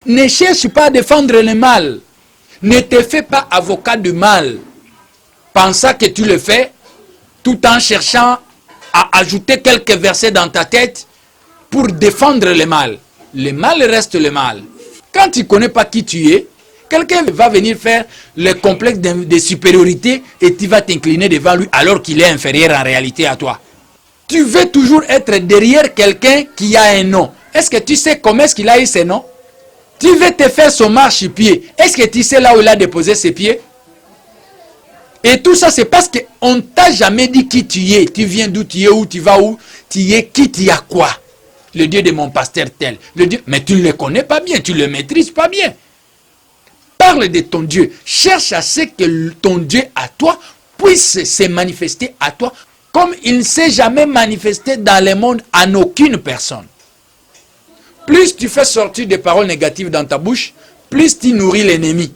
Ne cherche pas à défendre le mal. Ne te fais pas avocat du mal. Pensant que tu le fais, tout en cherchant à ajouter quelques versets dans ta tête pour défendre le mal. Le mal reste le mal. Quand tu ne connais pas qui tu es, quelqu'un va venir faire le complexe de supériorité et tu vas t'incliner devant lui alors qu'il est inférieur en réalité à toi. Tu veux toujours être derrière quelqu'un qui a un nom. Est-ce que tu sais comment est-ce qu'il a eu ce nom? Tu veux te faire son marche-pied. Est-ce que tu sais là où il a déposé ses pieds? Et tout ça, c'est parce qu'on ne t'a jamais dit qui tu es. Tu viens d'où tu es, où tu vas, où tu es, qui tu as quoi. Le Dieu de mon pasteur tel. Le Dieu, mais tu ne le connais pas bien, tu ne le maîtrises pas bien. Parle de ton Dieu. Cherche à ce que ton Dieu à toi puisse se manifester à toi comme il ne s'est jamais manifesté dans le monde en aucune personne. Plus tu fais sortir des paroles négatives dans ta bouche, plus tu nourris l'ennemi.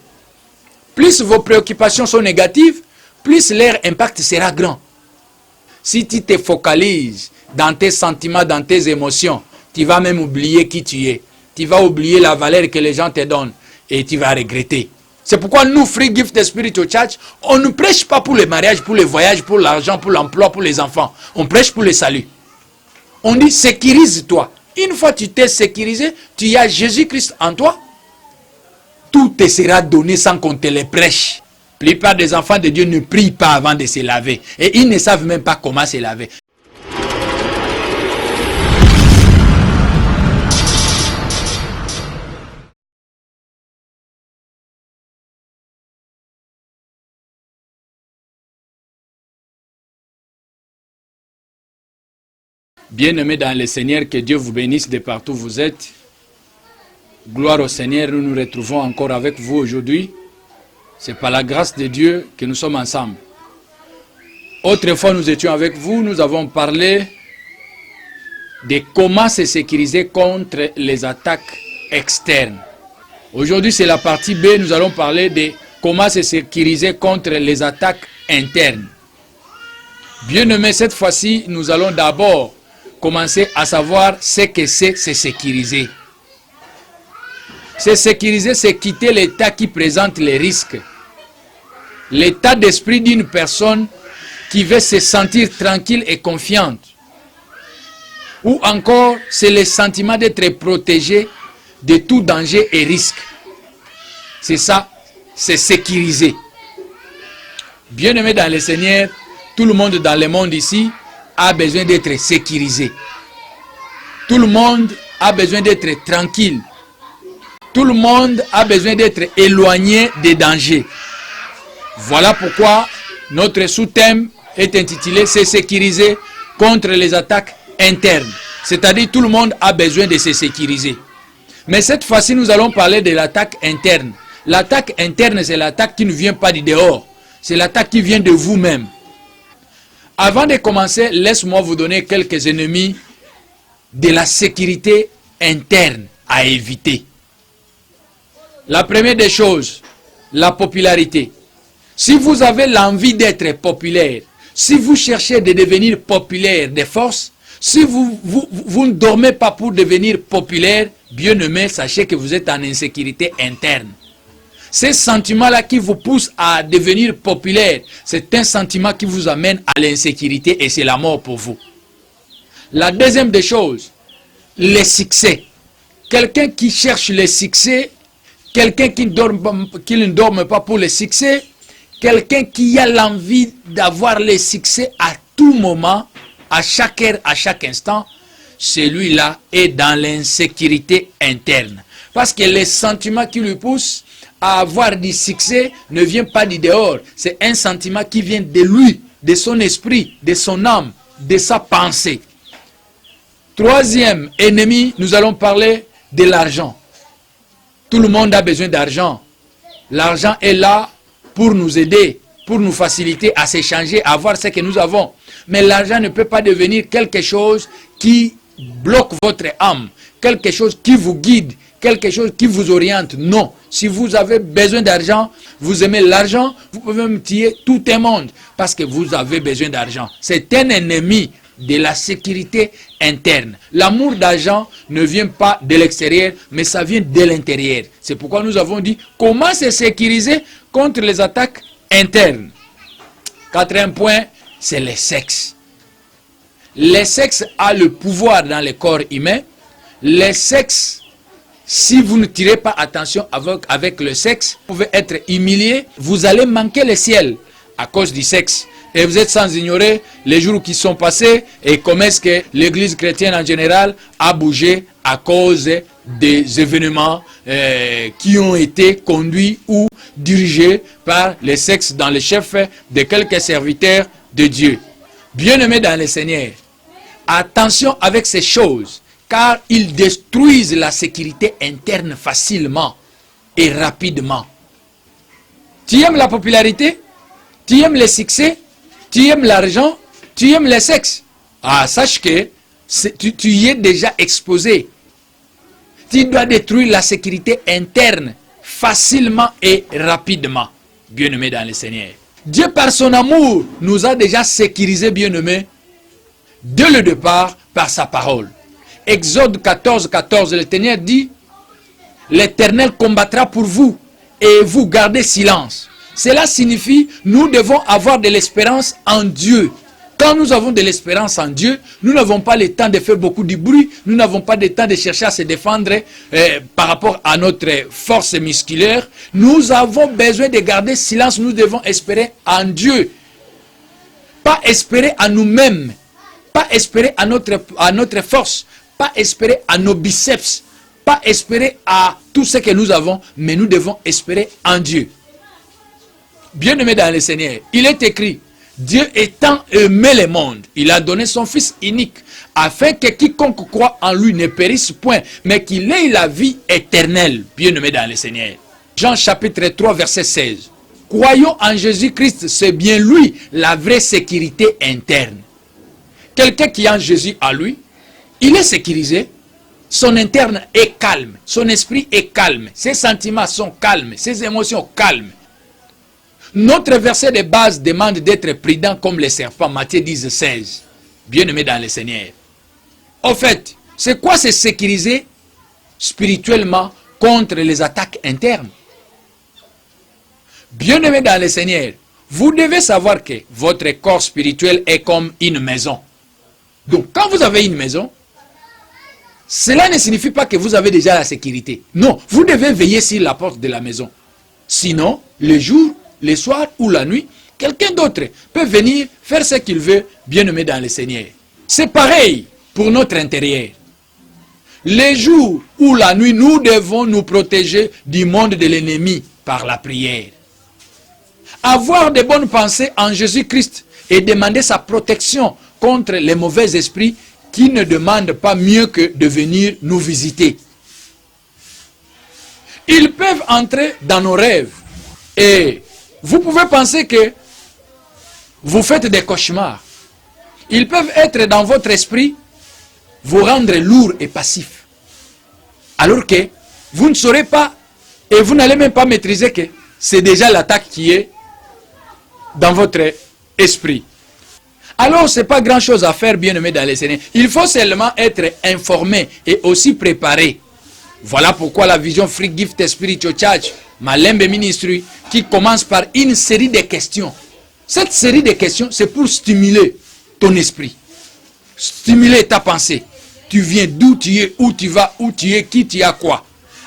Plus vos préoccupations sont négatives, plus leur impact sera grand. Si tu te focalises dans tes sentiments, dans tes émotions, tu vas même oublier qui tu es. Tu vas oublier la valeur que les gens te donnent et tu vas regretter. C'est pourquoi nous, Free Gift Spiritual Church, on ne prêche pas pour le mariage, pour le voyage, pour l'argent, pour l'emploi, pour les enfants. On prêche pour le salut. On dit sécurise-toi. Une fois que tu t'es sécurisé, tu as Jésus-Christ en toi. Tout te sera donné sans qu'on te le prêche. La plupart des enfants de Dieu ne prient pas avant de se laver. Et ils ne savent même pas comment se laver. Bien-aimés dans le Seigneur, que Dieu vous bénisse de partout où vous êtes. Gloire au Seigneur, nous nous retrouvons encore avec vous aujourd'hui. C'est par la grâce de Dieu que nous sommes ensemble. Autrefois, nous étions avec vous, nous avons parlé de comment se sécuriser contre les attaques externes. Aujourd'hui, c'est la partie B, nous allons parler de comment se sécuriser contre les attaques internes. Bien-aimés, cette fois-ci, nous allons d'abord commencer à savoir ce que c'est se sécuriser. Se sécuriser, c'est quitter l'état qui présente les risques. L'état d'esprit d'une personne qui veut se sentir tranquille et confiante. Ou encore, c'est le sentiment d'être protégé de tout danger et risque. C'est ça, c'est sécuriser. Bien-aimé dans le Seigneur, tout le monde dans le monde ici a besoin d'être sécurisé. Tout le monde a besoin d'être tranquille. Tout le monde a besoin d'être éloigné des dangers. Voilà pourquoi notre sous-thème est intitulé « Se sécuriser contre les attaques internes ». C'est-à-dire tout le monde a besoin de se sécuriser. Mais cette fois-ci, nous allons parler de l'attaque interne. L'attaque interne, c'est l'attaque qui ne vient pas du dehors. C'est l'attaque qui vient de vous-même. Avant de commencer, laisse-moi vous donner quelques ennemis de la sécurité interne à éviter. La première des choses, la popularité. Si vous avez l'envie d'être populaire, si vous cherchez de devenir populaire de force, si vous ne dormez pas pour devenir populaire, bien aimé, sachez que vous êtes en insécurité interne. Ce sentiment-là qui vous pousse à devenir populaire, c'est un sentiment qui vous amène à l'insécurité et c'est la mort pour vous. La deuxième des choses, les succès. Quelqu'un qui cherche les succès, quelqu'un qui ne dorme pas pour les succès, quelqu'un qui a l'envie d'avoir les succès à tout moment, à chaque heure, à chaque instant, celui-là est dans l'insécurité interne. Parce que les sentiments qui lui poussent à avoir du succès ne vient pas du dehors. C'est un sentiment qui vient de lui, de son esprit, de son âme, de sa pensée. Troisième ennemi, nous allons parler de l'argent. Tout le monde a besoin d'argent. L'argent est là pour nous aider, pour nous faciliter à s'échanger, à avoir ce que nous avons. Mais l'argent ne peut pas devenir quelque chose qui bloque votre âme, quelque chose qui vous guide, quelque chose qui vous oriente. Non. Si vous avez besoin d'argent, vous aimez l'argent, vous pouvez me tuer tout un monde parce que vous avez besoin d'argent. C'est un ennemi de la sécurité interne. L'amour d'argent ne vient pas de l'extérieur, mais ça vient de l'intérieur. C'est pourquoi nous avons dit comment se sécuriser contre les attaques internes. Quatrième point, c'est le sexe. Le sexe a le pouvoir dans le corps humain. Le sexe, si vous ne tirez pas attention avec le sexe, vous pouvez être humilié, vous allez manquer le ciel à cause du sexe. Et vous êtes sans ignorer les jours qui sont passés et comment est-ce que l'église chrétienne en général a bougé à cause des événements qui ont été conduits ou dirigés par le sexe dans le chef de quelques serviteurs de Dieu. Bien-aimés dans le Seigneur, attention avec ces choses, car ils détruisent la sécurité interne facilement et rapidement. Tu aimes la popularité? Tu aimes le succès? Tu aimes l'argent? Tu aimes le sexe? Ah, sache que tu y es déjà exposé. Tu dois détruire la sécurité interne facilement et rapidement. Bien-aimés dans le Seigneur. Dieu, par son amour, nous a déjà sécurisés, bien-aimés, dès le départ, par sa parole. Exode 14, 14, l'Éternel dit, l'Éternel combattra pour vous et vous gardez silence. Cela signifie, nous devons avoir de l'espérance en Dieu. Quand nous avons de l'espérance en Dieu, nous n'avons pas le temps de faire beaucoup de bruit, nous n'avons pas le temps de chercher à se défendre par rapport à notre force musculaire. Nous avons besoin de garder silence, nous devons espérer en Dieu. Pas espérer à nous-mêmes, pas espérer à notre force, pas espérer à nos biceps, pas espérer à tout ce que nous avons, mais nous devons espérer en Dieu. Bien-aimé dans le Seigneur, il est écrit, Dieu étant aimé le monde, il a donné son Fils unique, afin que quiconque croit en lui ne périsse point, mais qu'il ait la vie éternelle. Bien-aimé dans le Seigneur. Jean chapitre 3, verset 16. Croyons en Jésus-Christ, c'est bien lui la vraie sécurité interne. Quelqu'un qui a Jésus à lui, il est sécurisé, son interne est calme, son esprit est calme, ses sentiments sont calmes, ses émotions calmes. Notre verset de base demande d'être prudent comme les serpents, Matthieu 10, 16. Bien-aimé dans le Seigneur. En fait, c'est quoi se sécuriser spirituellement contre les attaques internes? Bien-aimé dans le Seigneur, vous devez savoir que votre corps spirituel est comme une maison. Donc, quand vous avez une maison, cela ne signifie pas que vous avez déjà la sécurité. Non, vous devez veiller sur la porte de la maison. Sinon, le jour, le soir ou la nuit, quelqu'un d'autre peut venir faire ce qu'il veut, bien-aimé dans le Seigneur. C'est pareil pour notre intérieur. Les jours ou la nuit, nous devons nous protéger du monde de l'ennemi par la prière. Avoir de bonnes pensées en Jésus-Christ et demander sa protection contre les mauvais esprits qui ne demandent pas mieux que de venir nous visiter. Ils peuvent entrer dans nos rêves et vous pouvez penser que vous faites des cauchemars. Ils peuvent être dans votre esprit, vous rendre lourd et passif. Alors que vous ne saurez pas et vous n'allez même pas maîtriser que c'est déjà l'attaque qui est dans votre esprit. Alors, ce n'est pas grand-chose à faire, bien-aimé dans les Seigneur. Il faut seulement être informé et aussi préparé. Voilà pourquoi la vision Free Gift Spiritual Church, Malembe Ministry, qui commence par une série de questions. Cette série de questions, c'est pour stimuler ton esprit. Stimuler ta pensée. Tu viens d'où tu es, où tu vas, où tu es, qui tu as quoi.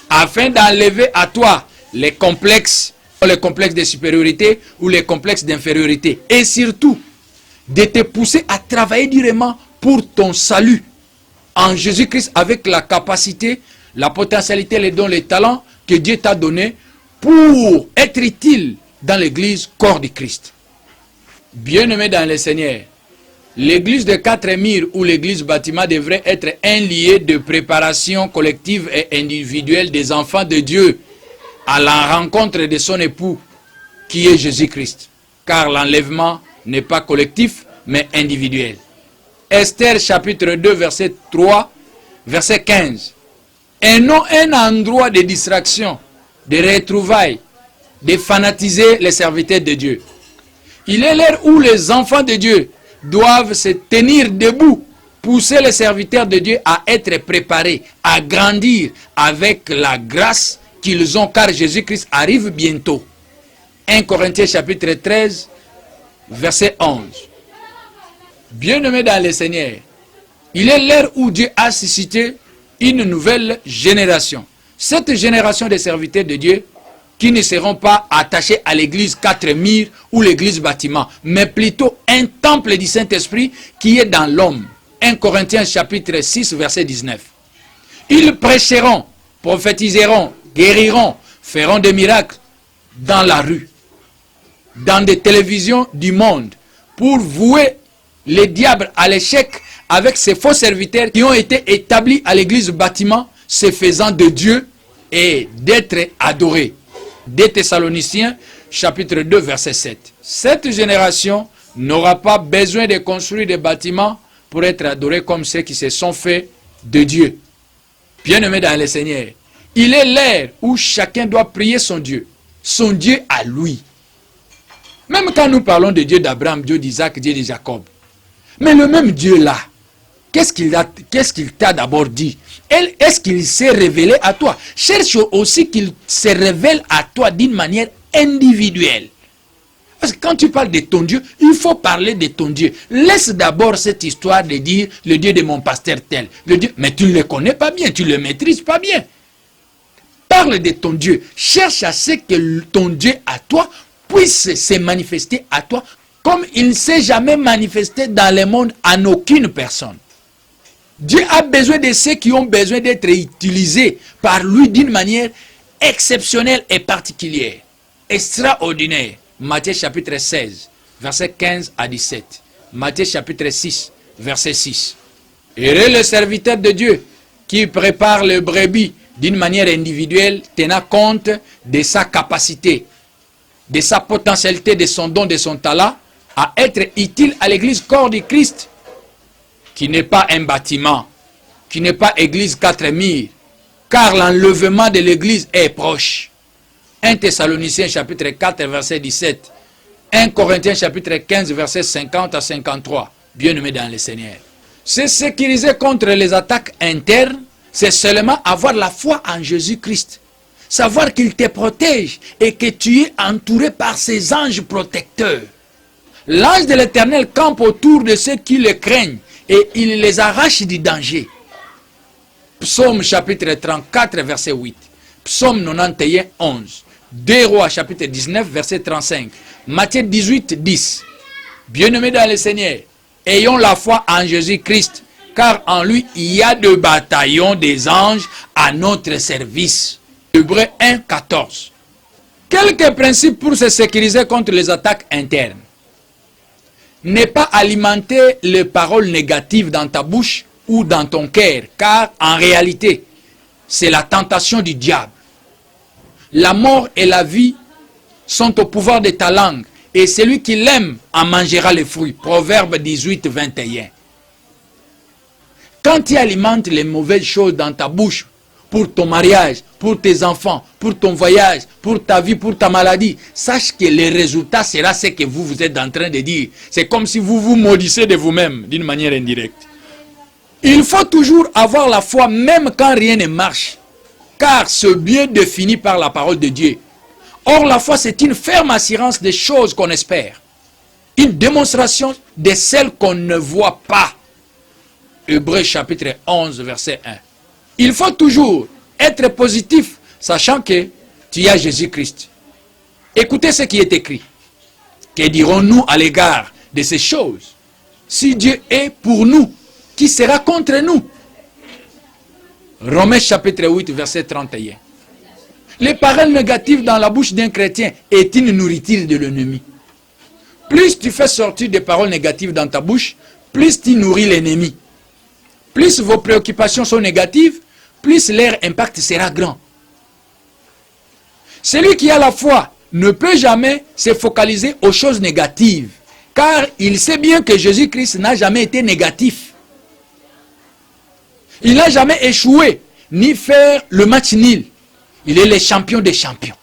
Afin d'enlever à toi les complexes de supériorité ou les complexes d'infériorité. Et surtout, de te pousser à travailler durement pour ton salut en Jésus-Christ avec la capacité, la potentialité, les dons, les talents que Dieu t'a donnés pour être utile dans l'église corps du Christ. Bien-aimé dans le Seigneur, l'église de 4 murs ou l'église bâtiment devrait être un lieu de préparation collective et individuelle des enfants de Dieu à la rencontre de son époux qui est Jésus-Christ. Car l'enlèvement n'est pas collectif mais individuel. Esther chapitre 2 verset 3, verset 15. Et non un endroit de distraction, de retrouvailles, de fanatiser les serviteurs de Dieu. Il est l'heure où les enfants de Dieu doivent se tenir debout, pousser les serviteurs de Dieu à être préparés, à grandir avec la grâce qu'ils ont, car Jésus-Christ arrive bientôt. 1 Corinthiens chapitre 13, verset 11. Bien-aimés dans le Seigneur, il est l'heure où Dieu a suscité une nouvelle génération. Cette génération de serviteurs de Dieu qui ne seront pas attachés à l'église 4 murs ou l'église bâtiment, mais plutôt un temple du Saint-Esprit qui est dans l'homme. 1 Corinthiens chapitre 6, verset 19. Ils prêcheront, prophétiseront, guériront, feront des miracles dans la rue, dans des télévisions du monde, pour vouer les diables à l'échec avec ces faux serviteurs qui ont été établis à l'église bâtiment, se faisant de Dieu et d'être adorés. 2 Thessaloniciens chapitre 2 verset 7. Cette génération n'aura pas besoin de construire des bâtiments pour être adorés comme ceux qui se sont faits de Dieu. Bien-aimés dans le Seigneur, il est l'heure où chacun doit prier son Dieu à lui. Même quand nous parlons de Dieu d'Abraham, Dieu d'Isaac, Dieu de Jacob, mais le même Dieu là, qu'est-ce qu'il t'a d'abord dit? Est-ce qu'il s'est révélé à toi? Cherche aussi qu'il se révèle à toi d'une manière individuelle. Parce que quand tu parles de ton Dieu, il faut parler de ton Dieu. Laisse d'abord cette histoire de dire le Dieu de mon pasteur tel. Le Dieu, mais tu ne le connais pas bien, tu ne le maîtrises pas bien. Parle de ton Dieu. Cherche à ce que ton Dieu à toi puisse se manifester à toi comme il ne s'est jamais manifesté dans le monde en aucune personne. Dieu a besoin de ceux qui ont besoin d'être utilisés par lui d'une manière exceptionnelle et particulière, extraordinaire. Matthieu chapitre 16, verset 15 à 17. Matthieu chapitre 6, verset 6. Heureux le serviteur de Dieu qui prépare le brebis d'une manière individuelle, tenant compte de sa capacité, de sa potentialité, de son don, de son talent, à être utile à l'église corps du Christ, qui n'est pas un bâtiment, qui n'est pas église 4 murs, car l'enlèvement de l'église est proche. 1 Thessaloniciens chapitre 4 verset 17, 1 Corinthiens chapitre 15 verset 50 à 53, bien-aimés dans le Seigneur. Se sécuriser contre les attaques internes, c'est seulement avoir la foi en Jésus-Christ. Savoir qu'il te protège et que tu es entouré par ses anges protecteurs. L'ange de l'Éternel campe autour de ceux qui le craignent et il les arrache du danger. Psaume chapitre 34 verset 8. Psaume 91 11. 2 Rois chapitre 19 verset 35. Matthieu 18 10. Bien-aimés dans le Seigneur, ayons la foi en Jésus-Christ, car en lui il y a de bataillons des anges à notre service. Hébreux 1 14. Quelques principes pour se sécuriser contre les attaques internes. Ne pas alimenter les paroles négatives dans ta bouche ou dans ton cœur, car en réalité, c'est la tentation du diable. La mort et la vie sont au pouvoir de ta langue, et celui qui l'aime en mangera les fruits. Proverbe 18, 21. Quand tu alimentes les mauvaises choses dans ta bouche, pour ton mariage, pour tes enfants, pour ton voyage, pour ta vie, pour ta maladie, sache que le résultat sera ce que vous êtes en train de dire. C'est comme si vous vous maudissez de vous-même d'une manière indirecte. Il faut toujours avoir la foi même quand rien ne marche, car c'est bien défini par la parole de Dieu. Or, la foi, c'est une ferme assurance des choses qu'on espère, une démonstration de celles qu'on ne voit pas. Hébreux chapitre 11, verset 1. Il faut toujours être positif, sachant que tu as Jésus-Christ. Écoutez ce qui est écrit. Que dirons-nous à l'égard de ces choses? Si Dieu est pour nous, qui sera contre nous? Romains chapitre 8, verset 31. Les paroles négatives dans la bouche d'un chrétien est une nourriture de l'ennemi. Plus tu fais sortir des paroles négatives dans ta bouche, plus tu nourris l'ennemi. Plus vos préoccupations sont négatives, plus leur impact sera grand. Celui qui a la foi ne peut jamais se focaliser aux choses négatives, car il sait bien que Jésus-Christ n'a jamais été négatif. Il n'a jamais échoué, ni fait le match nul. Il est le champion des champions.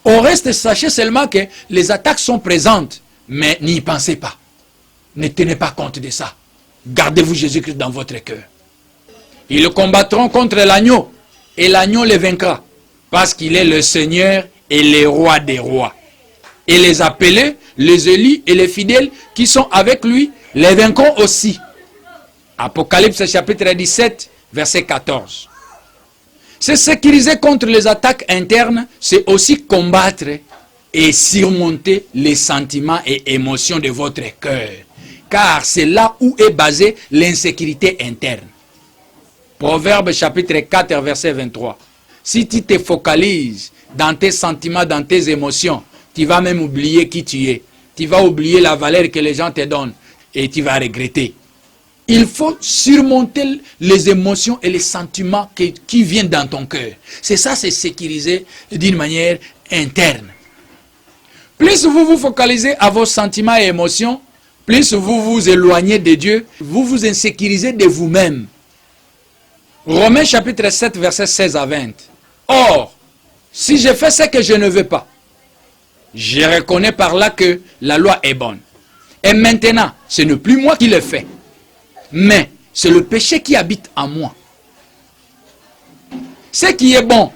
Au reste, sachez seulement que les attaques sont présentes, mais n'y pensez pas. Ne tenez pas compte de ça. Gardez-vous Jésus-Christ dans votre cœur. Ils combattront contre l'agneau et l'agneau les vaincra parce qu'il est le Seigneur et le roi des rois. Et les appelés, les élus et les fidèles qui sont avec lui les vaincront aussi. Apocalypse chapitre 17, verset 14. Se sécuriser contre les attaques internes, c'est aussi combattre et surmonter les sentiments et émotions de votre cœur. Car c'est là où est basée l'insécurité interne. Proverbe chapitre 4, verset 23. Si tu te focalises dans tes sentiments, dans tes émotions, tu vas même oublier qui tu es. Tu vas oublier la valeur que les gens te donnent et tu vas regretter. Il faut surmonter les émotions et les sentiments qui viennent dans ton cœur. C'est ça, c'est sécuriser d'une manière interne. Plus vous vous focalisez à vos sentiments et émotions, plus vous vous éloignez de Dieu, vous vous insécurisez de vous-même. Romains chapitre 7, verset 16 à 20. Or, si je fais ce que je ne veux pas, je reconnais par là que la loi est bonne. Et maintenant, ce n'est plus moi qui le fais, mais c'est le péché qui habite en moi. Ce qui est bon,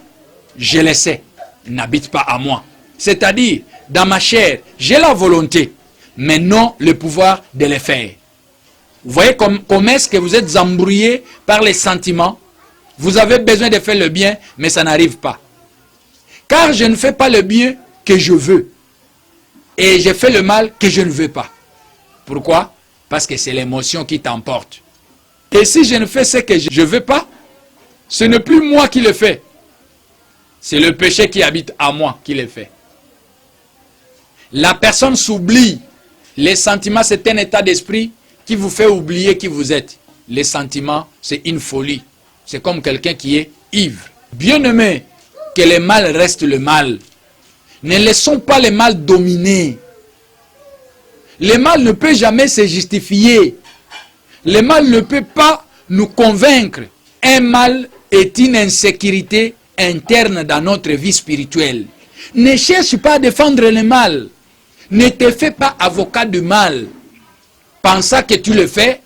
je le sais, n'habite pas en moi. C'est-à-dire, dans ma chair, j'ai la volonté, mais non le pouvoir de le faire. Vous voyez comment est-ce que vous êtes embrouillé par les sentiments? Vous avez besoin de faire le bien, mais ça n'arrive pas. Car je ne fais pas le bien que je veux. Et je fais le mal que je ne veux pas. Pourquoi? Parce que c'est l'émotion qui t'emporte. Et si je ne fais ce que je ne veux pas, ce n'est plus moi qui le fais. C'est le péché qui habite en moi qui le fait. La personne s'oublie. Les sentiments, c'est un état d'esprit qui vous fait oublier qui vous êtes. Les sentiments, c'est une folie. C'est comme quelqu'un qui est ivre. Bien-aimé, que le mal reste le mal. Ne laissons pas le mal dominer. Le mal ne peut jamais se justifier. Le mal ne peut pas nous convaincre. Un mal est une insécurité interne dans notre vie spirituelle. Ne cherche pas à défendre le mal. Ne te fais pas avocat du mal. Pensant que tu le fais,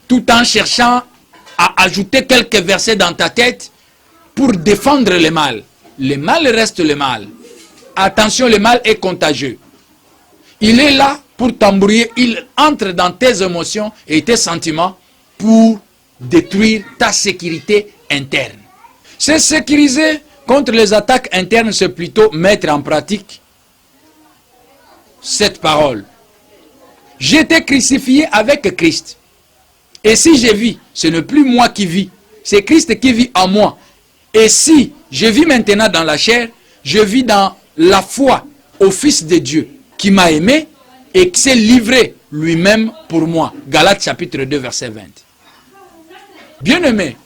tout en cherchant à ajouter quelques versets dans ta tête pour défendre le mal. Le mal reste le mal. Attention, le mal est contagieux. Il est là pour t'embrouiller. Il entre dans tes émotions et tes sentiments pour détruire ta sécurité interne. Se sécuriser contre les attaques internes, c'est plutôt mettre en pratique cette parole. J'étais crucifié avec Christ. Et si je vis, ce n'est plus moi qui vis, c'est Christ qui vit en moi. Et si je vis maintenant dans la chair, je vis dans la foi au Fils de Dieu qui m'a aimé et qui s'est livré lui-même pour moi. Galates chapitre 2, verset 20. Bien-aimé,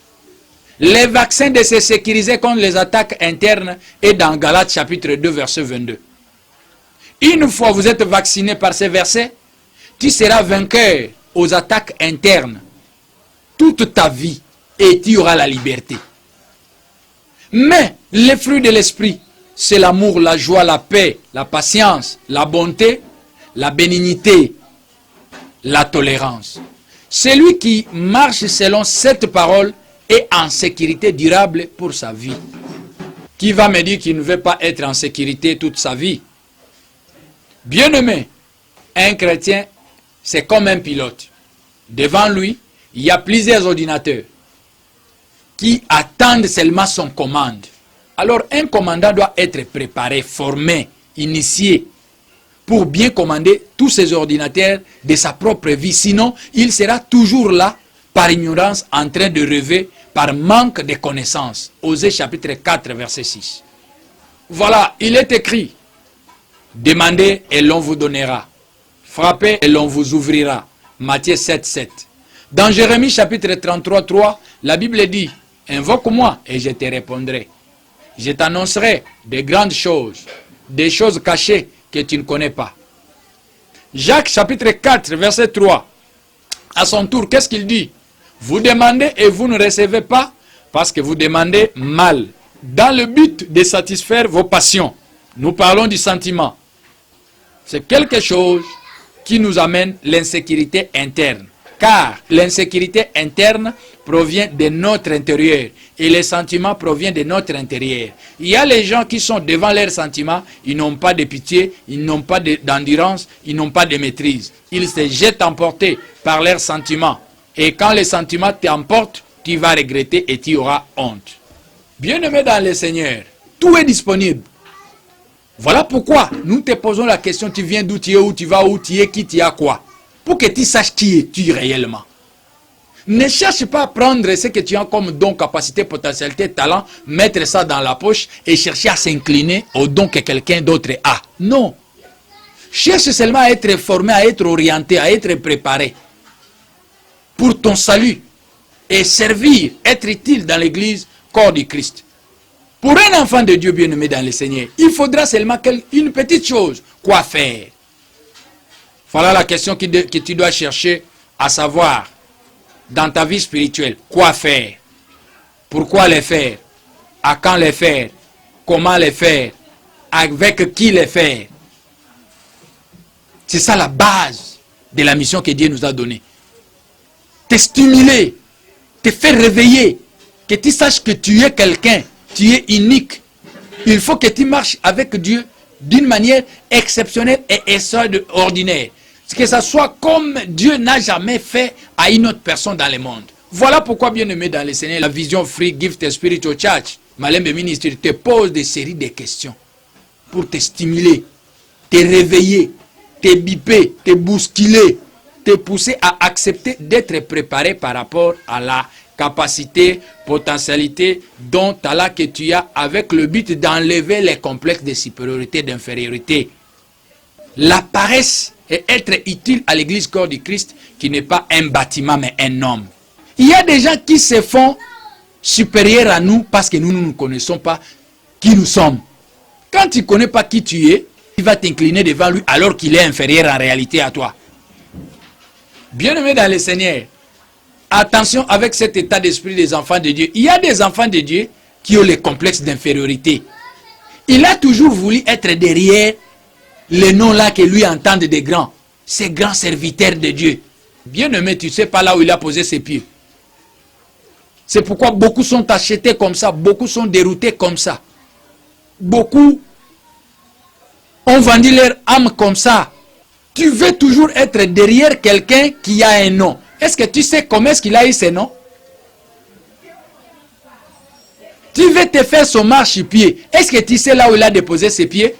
les vaccins de se sécuriser contre les attaques internes est dans Galates chapitre 2, verset 22. Une fois vous êtes vacciné par ces versets, tu seras vainqueur aux attaques internes toute ta vie et tu auras la liberté. Mais les fruits de l'esprit, c'est l'amour, la joie, la paix, la patience, la bonté, la bénignité, la tolérance. Celui qui marche selon cette parole est en sécurité durable pour sa vie. Qui va me dire qu'il ne veut pas être en sécurité toute sa vie? Bien-aimé, un chrétien, c'est comme un pilote. Devant lui, il y a plusieurs ordinateurs qui attendent seulement son commande. Alors un commandant doit être préparé, formé, initié pour bien commander tous ces ordinateurs de sa propre vie. Sinon, il sera toujours là par ignorance en train de rêver par manque de connaissances. Osée chapitre 4 verset 6. Voilà, il est écrit: demandez et l'on vous donnera. Frappez et l'on vous ouvrira. Matthieu 7, 7. Dans Jérémie chapitre 33, 3, la Bible dit: invoque-moi et je te répondrai. Je t'annoncerai de grandes choses, des choses cachées que tu ne connais pas. Jacques chapitre 4, verset 3. À son tour, qu'est-ce qu'il dit? Vous demandez et vous ne recevez pas parce que vous demandez mal, dans le but de satisfaire vos passions. Nous parlons du sentiment. C'est quelque chose qui nous amène l'insécurité interne. Car l'insécurité interne provient de notre intérieur et les sentiments proviennent de notre intérieur. Il y a les gens qui sont devant leurs sentiments, ils n'ont pas de pitié, ils n'ont pas d'endurance, ils n'ont pas de maîtrise. Ils se jettent emportés par leurs sentiments. Et quand les sentiments t'emportent, tu vas regretter et tu auras honte. Bien-aimé dans le Seigneur, tout est disponible. Voilà pourquoi nous te posons la question, tu viens d'où tu es, où tu vas, où tu es, qui tu as quoi. Pour que tu saches qui es-tu réellement. Ne cherche pas à prendre ce que tu as comme don, capacité, potentialité, talent, mettre ça dans la poche et chercher à s'incliner au don que quelqu'un d'autre a. Non. Cherche seulement à être formé, à être orienté, à être préparé pour ton salut et servir, être utile dans l'église, corps du Christ. Pour un enfant de Dieu bien-aimé dans le Seigneur, il faudra seulement une petite chose. Quoi faire? Voilà la question que tu dois chercher à savoir dans ta vie spirituelle. Quoi faire? Pourquoi les faire? À quand les faire? Comment les faire? Avec qui les faire? C'est ça la base de la mission que Dieu nous a donnée. Te stimuler, te faire réveiller, que tu saches que tu es quelqu'un, tu es unique. Il faut que tu marches avec Dieu d'une manière exceptionnelle et extraordinaire. Que ça soit comme Dieu n'a jamais fait à une autre personne dans le monde. Voilà pourquoi, bien-aimé dans le Seigneur, la vision Free Gift Spiritual Church, Malembe Ministry, te pose des séries de questions pour te stimuler, te réveiller, te biper, te bousculer, te pousser à accepter d'être préparé par rapport à la capacité, potentialité, don, talent que tu as, avec le but d'enlever les complexes de supériorité, d'infériorité. La paresse et être utile à l'église corps du Christ qui n'est pas un bâtiment mais un homme. Il y a des gens qui se font supérieurs à nous parce que nous ne connaissons pas qui nous sommes. Quand tu ne connais pas qui tu es, tu vas t'incliner devant lui alors qu'il est inférieur en réalité à toi. Bien-aimé dans le Seigneur, attention avec cet état d'esprit des enfants de Dieu. Il y a des enfants de Dieu qui ont les complexes d'infériorité. Il a toujours voulu être derrière les noms là que lui entendent des grands. Ces grands serviteurs de Dieu. Bien-aimé, tu ne sais pas là où il a posé ses pieds. C'est pourquoi beaucoup sont achetés comme ça. Beaucoup sont déroutés comme ça. Beaucoup ont vendu leur âme comme ça. Tu veux toujours être derrière quelqu'un qui a un nom. Est-ce que tu sais comment est-ce qu'il a eu ce nom? Tu veux te faire son marche-pied. Est-ce que tu sais là où il a déposé ses pieds?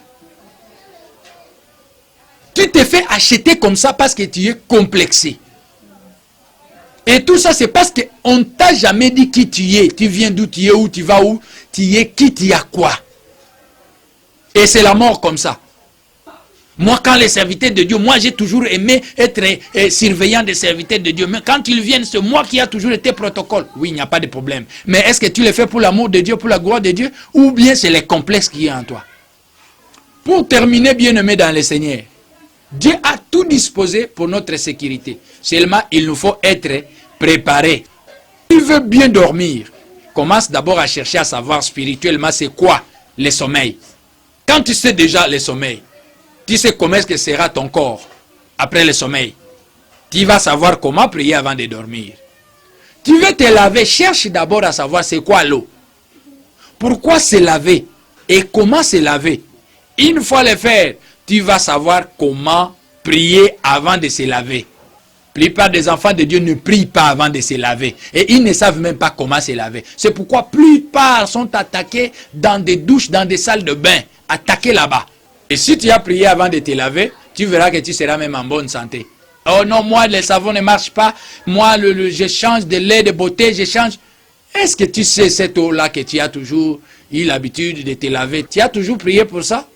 Tu te fais acheter comme ça parce que tu es complexé. Et tout ça, c'est parce qu'on ne t'a jamais dit qui tu es. Tu viens d'où tu es, où tu vas, où tu es, qui tu as quoi. Et c'est la mort comme ça. Moi, quand les serviteurs de Dieu, moi j'ai toujours aimé être surveillant des serviteurs de Dieu. Mais quand ils viennent, c'est moi qui a toujours été protocole. Oui, il n'y a pas de problème. Mais est-ce que tu le fais pour l'amour de Dieu, pour la gloire de Dieu, ou bien c'est les complexes qui est en toi? Pour terminer, bien-aimé dans le Seigneur, Dieu a tout disposé pour notre sécurité. Seulement, il nous faut être préparés. Si tu veux bien dormir, commence d'abord à chercher à savoir spirituellement c'est quoi le sommeil. Quand tu sais déjà le sommeil, tu sais comment est-ce que sera ton corps après le sommeil. Tu vas savoir comment prier avant de dormir. Tu veux te laver, cherche d'abord à savoir c'est quoi l'eau. Pourquoi se laver et comment se laver. Une fois le faire, tu vas savoir comment prier avant de se laver. La plupart des enfants de Dieu ne prient pas avant de se laver. Et ils ne savent même pas comment se laver. C'est pourquoi la plupart sont attaqués dans des douches, dans des salles de bain. Attaqués là-bas. Et si tu as prié avant de te laver, tu verras que tu seras même en bonne santé. Oh non, moi le savon ne marche pas. Moi je change de lait de beauté, je change. Est-ce que tu sais cette eau-là que tu as toujours eu l'habitude de te laver? Tu as toujours prié pour ça?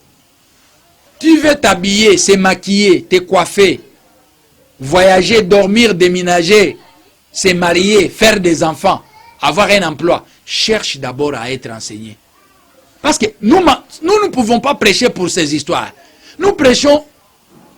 Tu veux t'habiller, se maquiller, te coiffer, voyager, dormir, déménager, se marier, faire des enfants, avoir un emploi. Cherche d'abord à être enseigné. Parce que nous ne pouvons pas prêcher pour ces histoires. Nous prêchons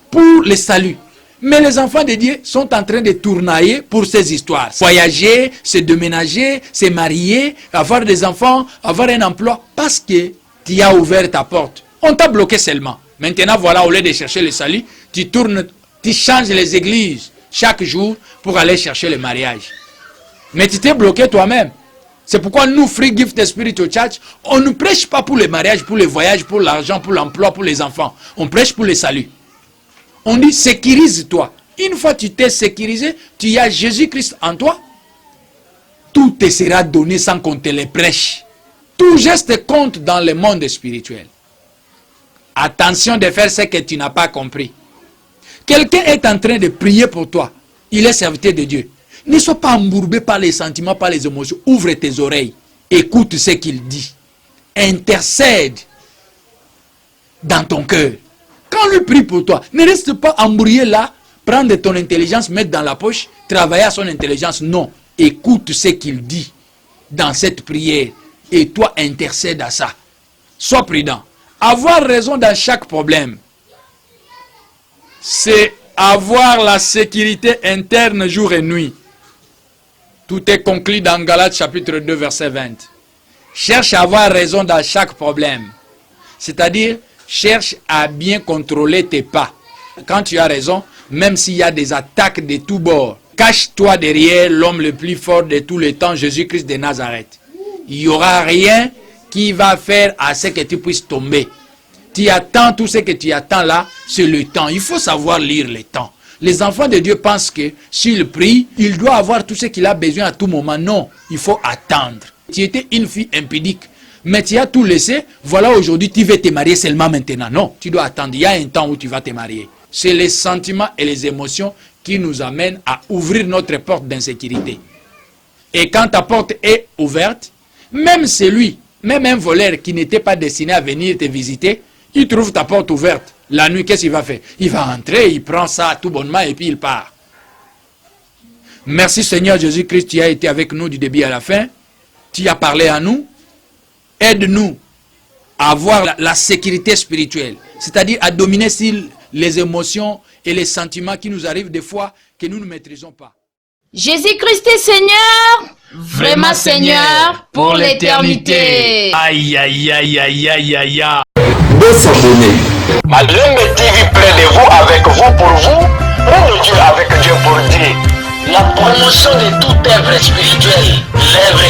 pour le salut. Mais les enfants de Dieu sont en train de tournailler pour ces histoires. Voyager, se déménager, se marier, avoir des enfants, avoir un emploi. Parce que tu as ouvert ta porte. On t'a bloqué seulement. Maintenant, voilà, au lieu de chercher le salut, tu Tu changes les églises chaque jour pour aller chercher le mariage. Mais tu t'es bloqué toi-même. C'est pourquoi nous, Free Gift Spiritual Church, on ne prêche pas pour les mariages, pour les voyages, pour l'argent, pour l'emploi, pour les enfants. On prêche pour le salut. On dit sécurise-toi. Une fois que tu t'es sécurisé, tu as Jésus-Christ en toi. Tout te sera donné sans qu'on te le prêche. Tout geste compte dans le monde spirituel. Attention de faire ce que tu n'as pas compris. Quelqu'un est en train de prier pour toi. Il est serviteur de Dieu. Ne sois pas embourbé par les sentiments, par les émotions. Ouvre tes oreilles. Écoute ce qu'il dit. Intercède dans ton cœur. Quand lui prie pour toi, ne reste pas embrouillé là, prendre ton intelligence, mettre dans la poche, travailler à son intelligence. Non. Écoute ce qu'il dit dans cette prière. Et toi, intercède à ça. Sois prudent. Avoir raison dans chaque problème, c'est avoir la sécurité interne jour et nuit. Tout est conclu dans Galates chapitre 2 verset 20. Cherche à avoir raison dans chaque problème. C'est-à-dire, cherche à bien contrôler tes pas. Quand tu as raison, même s'il y a des attaques de tous bords, cache-toi derrière l'homme le plus fort de tous les temps, Jésus-Christ de Nazareth. Il n'y aura rien qui va faire à ce que tu puisses tomber. Tu attends tout ce que tu attends là, c'est le temps. Il faut savoir lire le temps. Les enfants de Dieu pensent que s'il prie, il doit avoir tout ce qu'il a besoin à tout moment. Non, il faut attendre. Tu étais une fille impudique, mais tu as tout laissé. Voilà, aujourd'hui, tu veux te marier seulement maintenant. Non, tu dois attendre. Il y a un temps où tu vas te marier. C'est les sentiments et les émotions qui nous amènent à ouvrir notre porte d'insécurité. Et quand ta porte est ouverte, même celui, même un voleur qui n'était pas destiné à venir te visiter, il trouve ta porte ouverte. La nuit, qu'est-ce qu'il va faire? Il va entrer, il prend ça tout bonnement et puis il part. Merci Seigneur Jésus-Christ, tu as été avec nous du début à la fin. Tu as parlé à nous. Aide-nous à avoir la sécurité spirituelle. C'est-à-dire à dominer sur les émotions et les sentiments qui nous arrivent des fois que nous ne maîtrisons pas. Jésus-Christ est Seigneur, vraiment Seigneur, pour l'éternité. Aïe, aïe, aïe, aïe, aïe, aïe, aïe. De s'abonner. Malembe TV près de vous, avec vous, pour vous, Monde Dieu avec Dieu pour Dieu. La promotion de toute œuvre spirituelle, l'œuvre